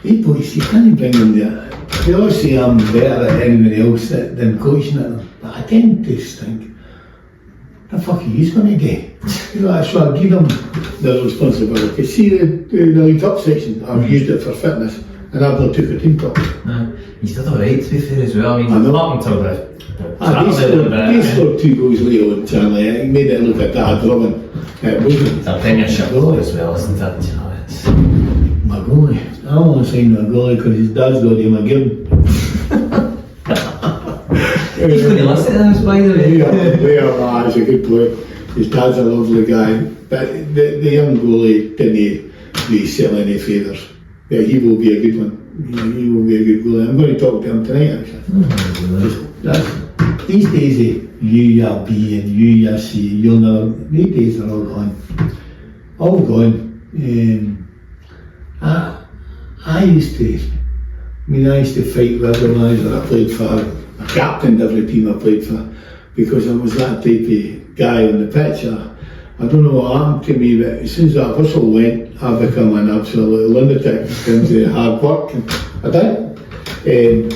these boys, you can't bring them there. They all say I'm better at anybody else than coaching at them. But I tend to think, the fuck are you going to get? You know, so I give them the responsibility. See the league top section, I've used it for fitness, and I've not took a team top.
He's done alright to be fair as well. I mean, up until
they scored 2 goals late on Charlie. He made it look like that drumming.
It's a premiership goal as well, isn't it? You know, it's
my goalie. I want to sign my goalie because his dad's got him a given.
He's going to listen to this, by the way.
Yeah, he's a good player. His dad's a lovely guy. But the young goalie didn't really sell any favours. Yeah, he will be a good one. He will be a good goalie. I'm going to talk to him tonight, actually. These days, URB and URC, you'll know, these days are all gone. All gone. I used to fight with every manager I played for. I captained every team I played for because I was that type of guy on the pitch. I don't know what happened to me, but as soon as that whistle went, I become an absolute lunatic in terms of hard work. I did.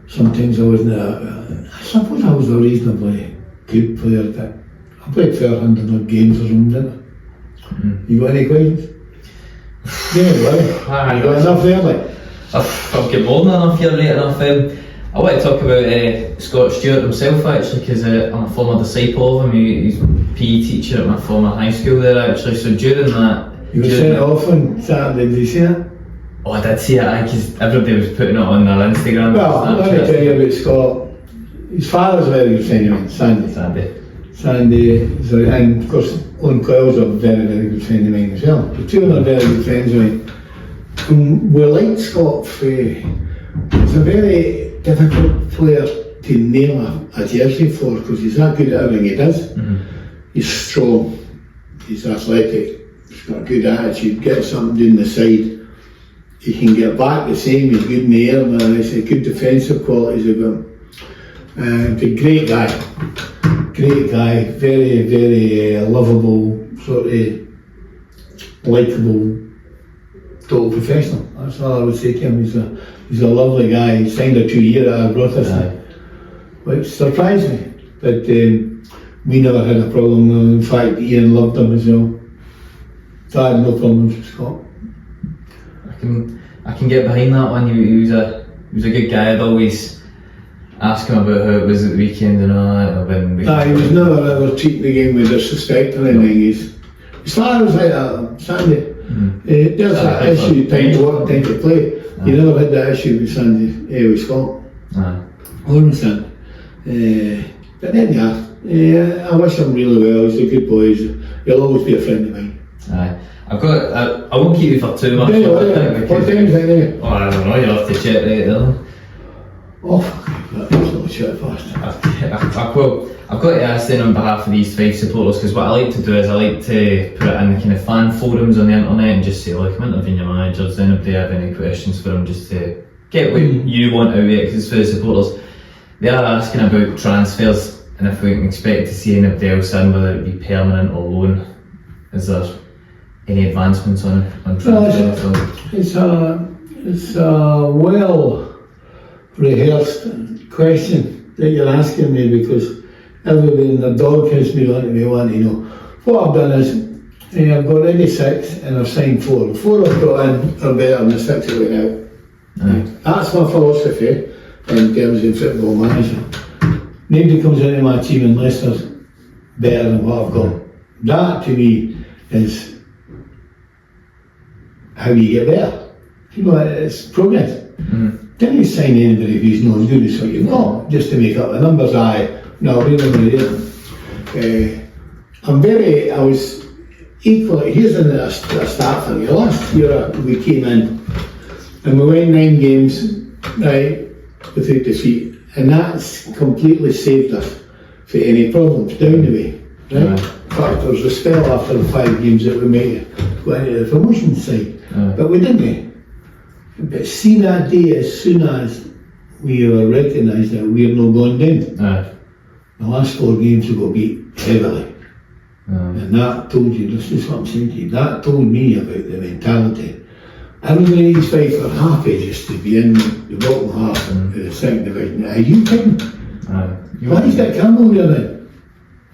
Sometimes I wasn't I suppose I was a reasonably good player, but I played 1,200 games or something, didn't I? You got any questions? Yeah, well, you got enough there, like?
I've got more than enough here, right enough. I want to talk about Scott Stewart himself, actually, because I'm a former disciple of him. He's a PE teacher at my former high school there, actually. So during that,
you were sent off on Saturday, did you see that?
Oh, I did see it, because everybody was putting it on their Instagram.
Well, let me tell you about Scott. His father's a very good friend of mine, Sandy. So, and of course, Owen Coyle's a very, very good friend of mine as well. The two of them are very good friends of mine. And we liked Scott for, he's a very difficult player to nail a jersey for because he's that good at everything he does. He's strong, he's athletic, he's got a good attitude, gets something down the side. He can get back the same, he's good in the air, man. He's a good defensive qualities about him. He's a great guy, very, very lovable, sort of likeable, total professional. That's all I would say to him. He's a lovely guy. He signed a 2-year at ARBROATH, which surprised me. But we never had a problem with him. In fact, Ian loved him as well. I had no problems with Scott.
I can get behind that one. He was a good guy. I'd always ask him about how it was at the weekend and all that.
He was never ever treating the game with disrespect or anything. His style was like that, Sandy. There's that issue, time to work, time to play. You never had that issue with Sandy, with Scott. 100%. But then, I wish him really well. He's a good boy. He'll always be a friend of mine.
I won't keep you for too much.
What time's it there?
Oh, I don't know, you'll have to check right there.
Oh, fuck, that's not shit fast.
I've got to ask then on behalf of the East Fife supporters, because what I like to do is I like to put it in the kind of fan forums on the internet and just say, look, I'm interviewing your manager, does anybody have any questions for him, just to get what you want out of it, because it's for the supporters. They are asking about transfers and if we can expect to see anybody else in, whether it be permanent or loan. Is there any advancements on transfers?
It's a well rehearsed question that you're asking me, because everybody in the dog has me wanting to know. What I've done is I've got ready 6 and I've signed 4. The 4 I've got in are better than the 6 that went out. That's my philosophy in terms of football management. Nobody comes into my team unless they're better than what I've got. That to me is how you get better. It's progress. Don't you sign anybody who's not as good as what you've got just to make up the numbers. No, we're not going to do it. I was equally, here's a start for you. Last year we came in and we went 9 games, right, without defeat, and that's completely saved us for any problems down the way, right? In fact, there was a spell after the 5 games that we made go into the promotion side, but we didn't. But see that day, as soon as we were recognised that we're not going down, the last 4 games we got beat heavily, and that told you, this is what I'm saying to you, that told me about the mentality. Everybody in East Fife are happy just to be in the bottom half of the 2nd division. Are you kidding? Why is Dick Campbell there then?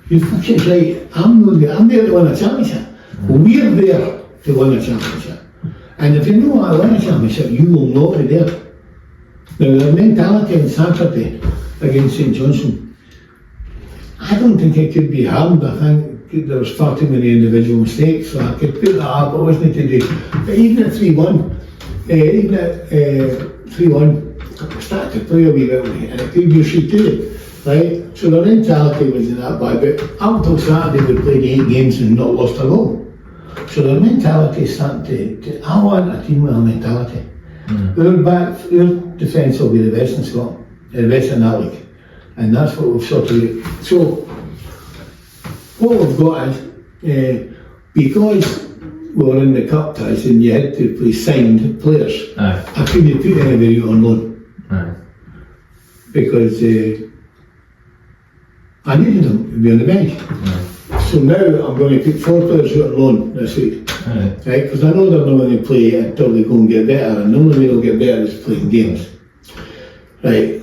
You're fucking right, I'm there to win a championship. Well, we're there to win a championship. And if you know what I win a championship, you will not be there. Now, the mentality on Saturday against St Johnstone, I don't think it could be harmed. I think there was far too many individual mistakes, so I could put that up, but wasn't to do. But even at 3-1, we started to play a wee bit, and it could be should do it, right? So the mentality wasn't that bad, but up until Saturday we played 8 games and not lost a goal. So the mentality is starting to I want a team with a mentality. Our defence will be the best in Scotland, the best in that league, and that's what we've sorted out. So what we've got is, because we were in the cup ties and you had to play signed players, I couldn't put anybody on loan, because I needed them to be on the bench. So now I'm going to put 4 players out on loan this week, right? Because I know they're not going to play until they go and get better, and the only way they'll get better is playing games, right?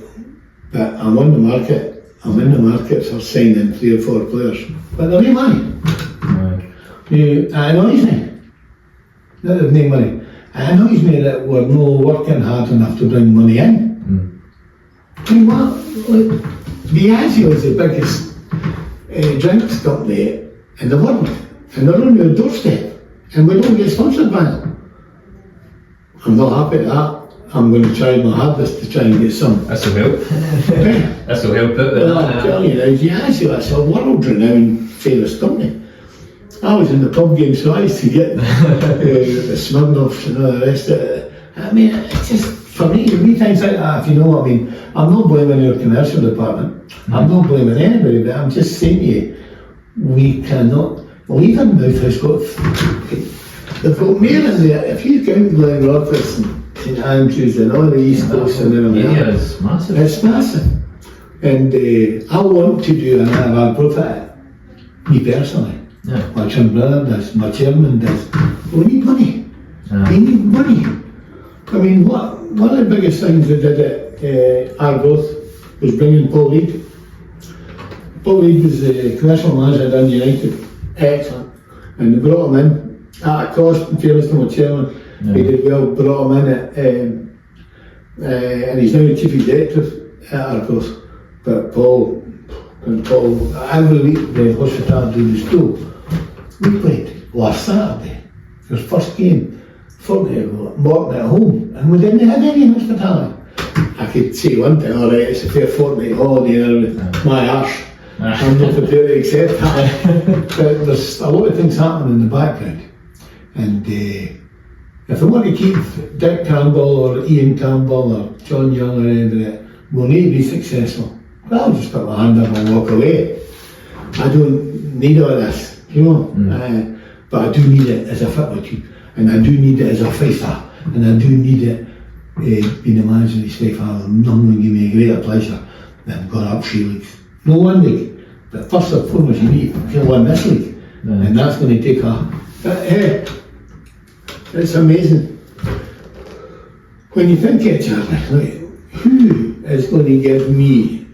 But I'm on the market. I'm in the market for signing 3 or 4 players, but they're no money. It annoys me. That there's no money. It annoys me that we're not working hard enough to bring money in. I mean, what? Like, Diageo is the biggest drinks company in the world, and they're on your doorstep, and we don't get sponsored by them. I'm not happy with that. I'm going to try my hardest to try and get some.
This will help. This will help out with
that. I'm telling you now, Diageo, it's a world-renowned famous company. I was in the pub game, so I used to get the Smirnoffs and all the rest of it. I mean, it's just, for me, times like that, if you know what I mean. I'm not blaming your commercial department. I'm not blaming anybody, but I'm just saying to you, we cannot. Leavenmouth has got, they've got more in there. If you count Glen Roberts and St Andrews and all the East Coast and everything,
it's massive.
It's massive. And I want to do an ARBROATH at it, me personally. My twin brother does, my chairman does. We need money. We need money. I mean, one of the biggest things they did at ARBROATH was bringing Paul Reid. Paul Reid was the commercial manager at Dundee United, excellent. And they brought him in, at a cost, in fairness to my chairman. He did well, brought him in and he's now the chief executive at ARBROATH. But Paul, every week the hospitality in the school, we played last Saturday, our first game, fortnight at home, and we didn't have any hospitality. I could say one thing, alright, it's a fair fortnight holiday and my arse. I'm not prepared to accept that. But there's a lot of things happening in the background. And if we want to keep Dick Campbell or Ian Campbell or John Young or any of that, we'll need to be successful. Well, I'll just put my hand up and walk away. I don't need all this, you know. But I do need it as a football team, and I do need it as a fighter, and I do need it being a manager of East Fife. None will give me a greater pleasure than going up 3 leagues. No one league, but first and foremost you need to win this league, and that's going to take a. It's amazing when you think it, Charlie. Who is going to give me?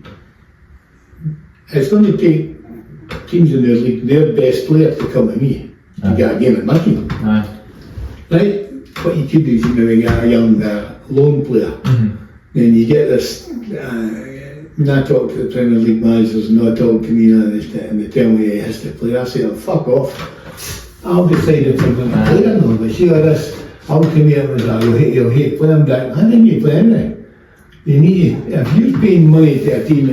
It's going to take teams in their league, their best player to come to me to get a game at my team. Right? What you could do is you maybe get a young lone player. Then you get this. When I talk to the Premier League managers and I talk to me and they tell me he has to play, I say, oh, fuck off. I'll decide if I'm going to play or not. But see how this, I'll come here and say, you'll hate playing back. I didn't need to play anyway. You need, if you're paying money to a team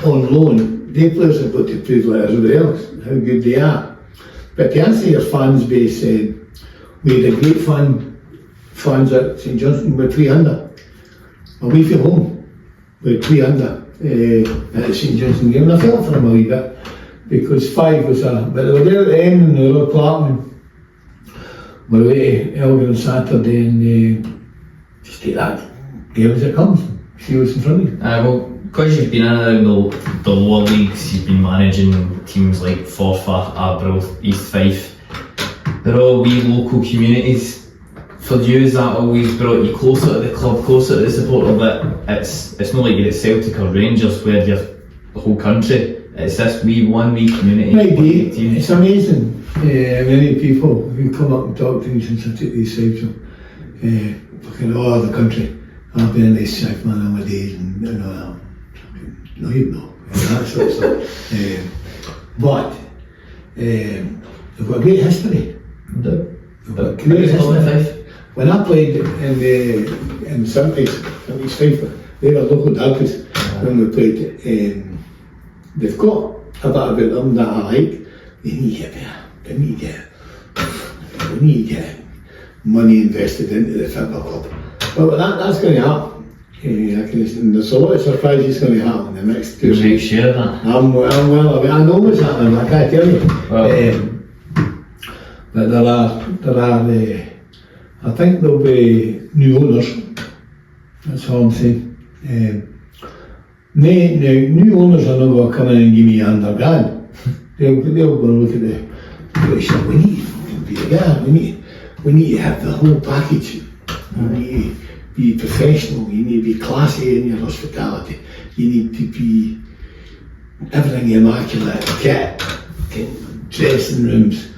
on loan, their players have got to prove like everybody else how good they are. But to answer your fans base, we had a great fans at St Johnstone with 3 under. Away from home with 3 under at the St Johnstone game, and I felt for them a wee bit because 5 was but they were there at the end and they were Clarkman. We're away to Elgin on Saturday and just take that game as it comes, see what's in front of you.
Well, because you've been in and around the lower leagues, you've been managing teams like Forfar, Arbroath, East Fife. They're all wee local communities. For you, has that always brought you closer to the club, closer to the supporter? That it's not like you're at Celtic or Rangers where you're the whole country. It's this one wee community.
Maybe, it's amazing. Many people who come up and talk to me since I took these sides of fucking all over the country. I've been in East Fife man all my days and you know, no you know, and that sort of stuff. But they've got a great history. They've got great history. When I played in the 70s, in East Fife, they were local derbies when we played. They've got a bit about them that I like. They need to get money invested into the football club. But that's going to happen. And there's a lot of surprises going to happen in the next 2
years. Make sure of that.
I'm well aware. I know what's happening, I can't tell you. Well, but there are I think there'll be new owners. That's all I'm saying. New owners are not going to come in and give me $100,000. They'll go and look at the shop. We need to be there. We need to have the whole package. You need to be professional. You need to be classy in your hospitality. You need to be everything immaculate. Kit, dressing rooms,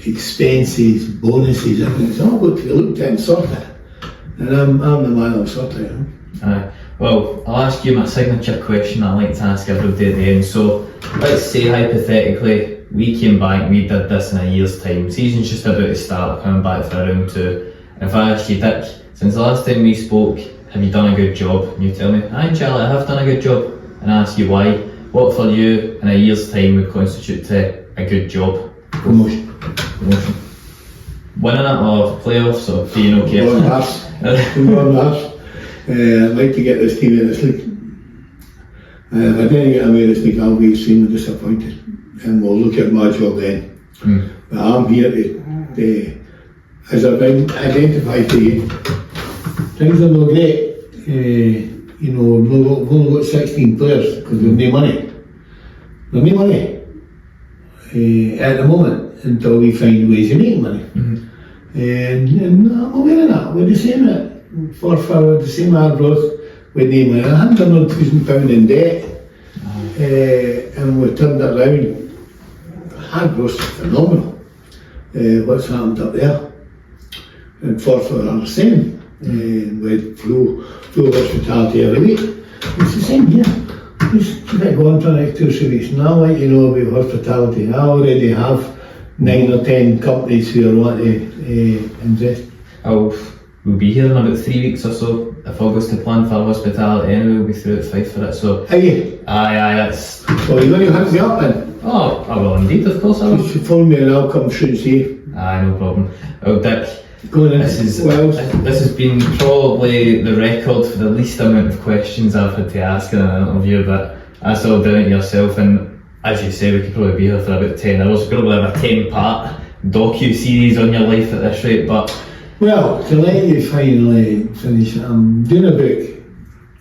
expenses, bonuses, everything. It's all got to be looked at and sorted. And I'm the man who'll sort it out.
Well, I'll ask you my signature question I like to ask everybody at the end. So, let's say hypothetically, we came back, we did this in a year's time. Season's just about to start, coming back for round 2. And if I asked you, Dick, since the last time we spoke, have you done a good job? And you tell me, aye Charlie, I have done a good job. And I ask you why. What for you in a year's time would constitute a good job?
Promotion.
Winning it or playoffs, or do you not care?
I'd like to get this team in this league. If I didn't get away this league, I'll be extremely disappointed. And we'll look at my job then. But I'm here to as I've identified to you, things are not great. We've only got 16 players because we've no money. We've no money at the moment until we find ways to make money. And I'm aware of that. We're the same at Forfar, the same ARBROATH, with no money. £100,000 in debt, and we turned it around. ARBROATH's phenomenal. what's happened up there. And Forfar are the same. We had full hospitality every week. It's the same here. Just keep it going for the next 2 or 3 weeks. And I like to know about hospitality. I already have 9 or 10 companies who are wanting to invest.
We'll be here in about 3 weeks or so. If all goes to plan for hospitality anyway, we'll be through at Fife for it, so...
Are you?
Aye, that's...
So you're going to hunt me up then?
Oh, I will indeed, of course I will.
You phone me and I'll come shoot and see you.
Aye, no problem. Well, Dick,
this
has been probably the record for the least amount of questions I've had to ask in an interview, but that's all down to yourself, and as you say, we could probably be here for about 10 hours. We're probably have a 10-part docu-series on your life at this rate, but...
Well, to let you finally finish, I'm doing a book.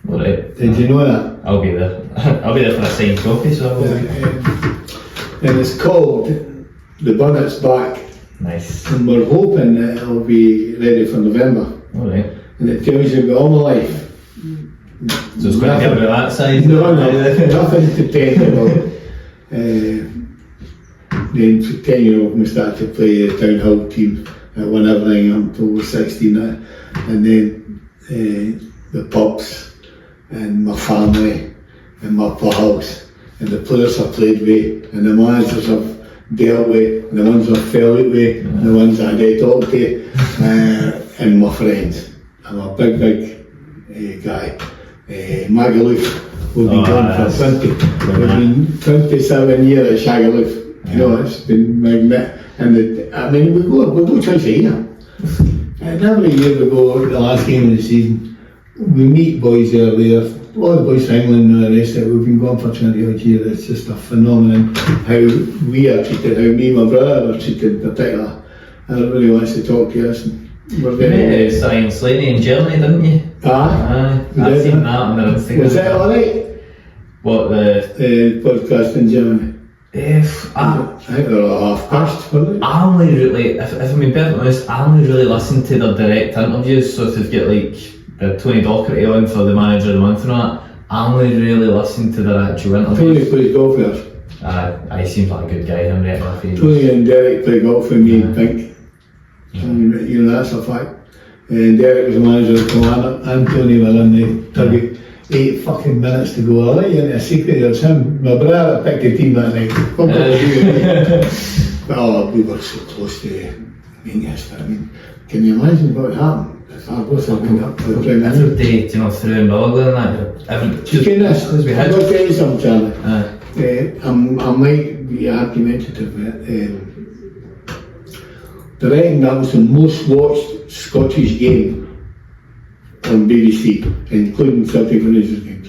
Alright.
Did you know that?
I'll be there. I'll be there for a signed copy, so I will be.
And it's called The Bonnet's Back.
Nice.
And we're hoping that it'll be ready for November.
Alright.
And it tells you about all my life.
So it's going to be about that size?
No, nothing to tell you about. Then for 10-year-old, we started to play the town hall team. I won everything until we were 16, and then the pubs and my family and my pals and the players I played with and the managers I've dealt with and the ones I've fell out with and the ones I did talk to and my friends. I'm a big guy. Magaluf, we've been going for 27 years at Shagaluf. You know, it's been magnificent. And we go twice a year. And every year we go, the last game of the season, we meet boys there, a lot of boys from England and the rest of it. We've been going for 20 odd years. It's just a phenomenon how we are treated, how me and my brother are treated in particular. Everybody wants to talk to us. And we're very...
Science Slaney in Germany, didn't you?
Aye.
I've seen that on their Instagram.
Was that alright?
What,
the podcast in Germany?
I
think they're all half-past, weren't they?
I only really, if I'm being perfectly honest, I only really listen to their direct interviews, so if they've got like the Tony Docherty on for the manager of the month and all that, I only really listen to their actual interviews.
Tony plays golf with us.
He seems like a good guy, I'm right off.
Tony and Derek play golf with me and Pink. You know, that's a fact. And Derek was the manager of the Commander, and Tony were in the target. 8 fucking minutes to go. I'll let you into a secret. It was him. My brother picked the team that night. But we were so close to being yes. I mean, can you imagine what happened? If ARBROATH had been up for the Prime Minister.
Every day, through and Rogler and that.
You can this.
As we had.
I'll tell you something, Charlie. I might be argumentative, but I reckon that was the most watched Scottish game on BBC, including Celtic Rangers games.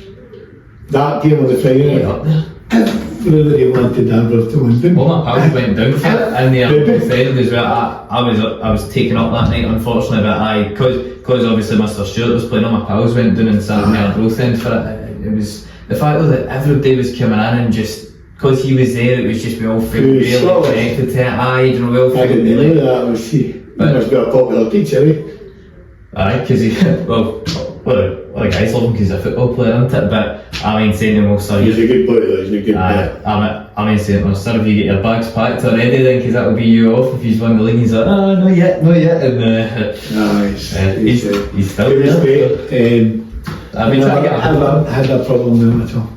That game on the Friday night, everybody wanted ARBROATH to win.
Well, my pals went down for it in the friend as well. I was taken up that night, unfortunately, but because obviously Mr. Stewart was playing, all my pals went down and sat in the ARBROATH end for it. It was the fact that everybody was coming in and just because he was there, it was just we all felt really connected to it. We all felt really.
That was he must be a popular teacher, eh?
Aye, because what a guy's love him because he's a football player, isn't it? But I mean, saying to him, well, sir,
he's a good player, he's a good player.
I mean, saying to him, sir, if you get your bags packed already, then because that'll be you off if he's won the league. He's like, not yet. And he's still there. I've been trying to get
I had a problem with him at all.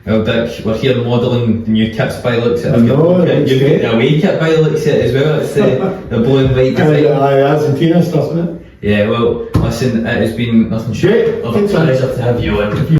Well, Dick, we're here modelling the new kits by the looks of it.
You've
got the away kit by the looks of it as well. It's the blue and white design.
Argentina stuff, isn't it?
Yeah, well, listen, it has been nothing short of a pleasure to have you on.